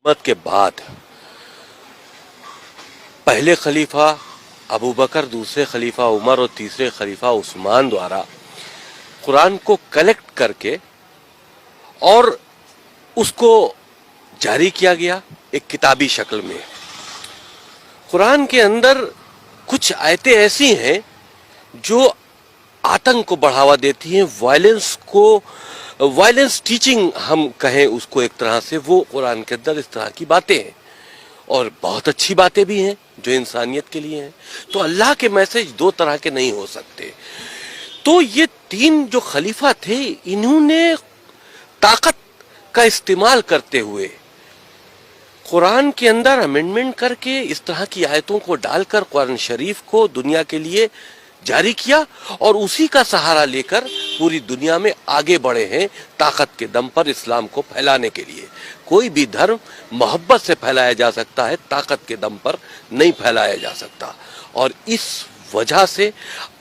मत के बाद पहले खलीफा अबू बकर, दूसरे खलीफा उमर और तीसरे खलीफा उस्मान द्वारा कुरान को कलेक्ट करके और उसको जारी किया गया एक किताबी शक्ल में। कुरान के अंदर कुछ आयतें ऐसी हैं जो आतंक को बढ़ावा देती हैं, वायलेंस टीचिंग हम कहें उसको एक तरह से, वो कुरान के अंदर इस तरह की बातें हैं और बहुत अच्छी बातें भी हैं जो इंसानियत के लिए हैं। तो अल्लाह के मैसेज दो तरह के नहीं हो सकते। तो ये तीन जो खलीफा थे, इन्होंने ताकत का इस्तेमाल करते हुए कुरान के अंदर अमेंडमेंट करके इस तरह की आयतों को डालकर कुरान शरीफ को दुनिया के लिए जारी किया और उसी का सहारा लेकर पूरी दुनिया में आगे बढ़े हैं ताकत के दम पर इस्लाम को फैलाने के लिए। कोई भी धर्म मोहब्बत से फैलाया जा सकता है, ताकत के दम पर नहीं फैलाया जा सकता। और इस वजह से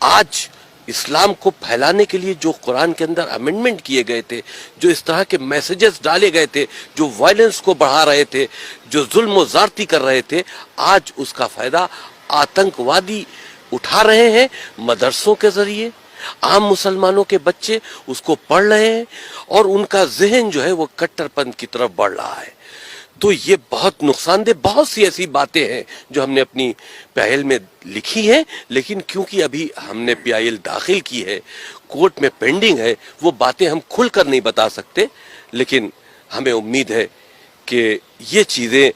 आज इस्लाम को फैलाने के लिए जो कुरान के अंदर अमेंडमेंट किए गए थे, जो इस तरह के मैसेजेस डाले गए थे, जो वायलेंस को बढ़ा रहे थे, जो जुल्म और ज़्यादती कर रहे थे, आज उसका फायदा आतंकवादी उठा रहे हैं। मदरसों के जरिए आम मुसलमानों के बच्चे उसको पढ़ रहे हैं और उनका जहन जो है वो कट्टरपंथ की तरफ बढ़ रहा है। तो ये बहुत नुकसानदेह, बहुत सी ऐसी बातें हैं जो हमने अपनी पहल में लिखी हैं, लेकिन क्योंकि अभी हमने PIL दाखिल की है, कोर्ट में पेंडिंग है, वो बातें हम खुलकर नहीं बता सकते। लेकिन हमें उम्मीद है कि ये चीज़ें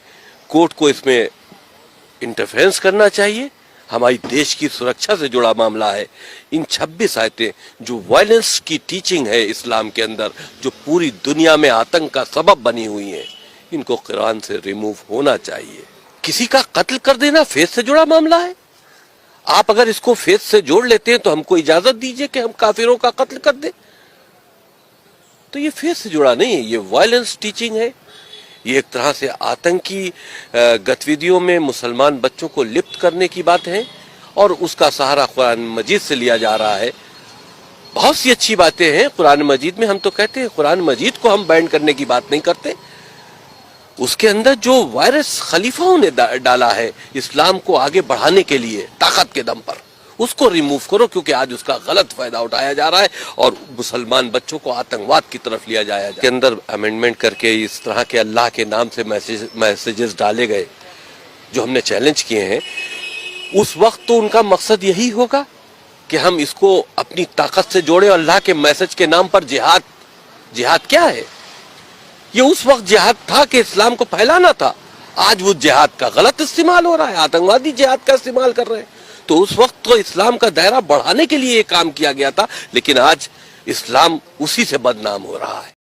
कोर्ट को इसमें इंटरफेरेंस करना चाहिए। हमारी देश की सुरक्षा से जुड़ा मामला है। इन 26 आयतें जो वायलेंस की टीचिंग है इस्लाम के अंदर, जो पूरी दुनिया में आतंक का सबब बनी हुई है, इनको कुरान से रिमूव होना चाहिए। किसी का कत्ल कर देना फेथ से जुड़ा मामला है। आप अगर इसको फेथ से जोड़ लेते हैं तो हमको इजाजत दीजिए कि हम काफिरों का कत्ल कर दें। तो ये फेथ से जुड़ा नहीं है, ये वायलेंस टीचिंग है। ये एक तरह से आतंकी गतिविधियों में मुसलमान बच्चों को लिप्त करने की बात है और उसका सहारा कुरान मजीद से लिया जा रहा है। बहुत सी अच्छी बातें हैं कुरान मजीद में। हम तो कहते हैं कुरान मजीद को हम बैन करने की बात नहीं करते। उसके अंदर जो वायरस खलीफाओं ने डाला है इस्लाम को आगे बढ़ाने के लिए ताकत के दम पर, उसको रिमूव करो, क्योंकि आज उसका गलत फायदा उठाया जा रहा है और मुसलमान बच्चों को आतंकवाद की तरफ लिया जाया के अंदर अमेंडमेंट करके इस तरह के अल्लाह के नाम से मैसेजेस डाले गए जो हमने चैलेंज किए हैं। उस वक्त तो उनका मकसद यही होगा कि हम इसको अपनी ताकत से जोड़े। अल्लाह के मैसेज के नाम पर जिहाद क्या है? ये उस वक्त जिहाद था कि इस्लाम को फैलाना था। आज वो जिहाद का गलत इस्तेमाल हो रहा है, आतंकवादी जिहाद का इस्तेमाल कर रहे हैं। तो उस वक्त तो इस्लाम का दायरा बढ़ाने के लिए ये काम किया गया था, लेकिन आज इस्लाम उसी से बदनाम हो रहा है।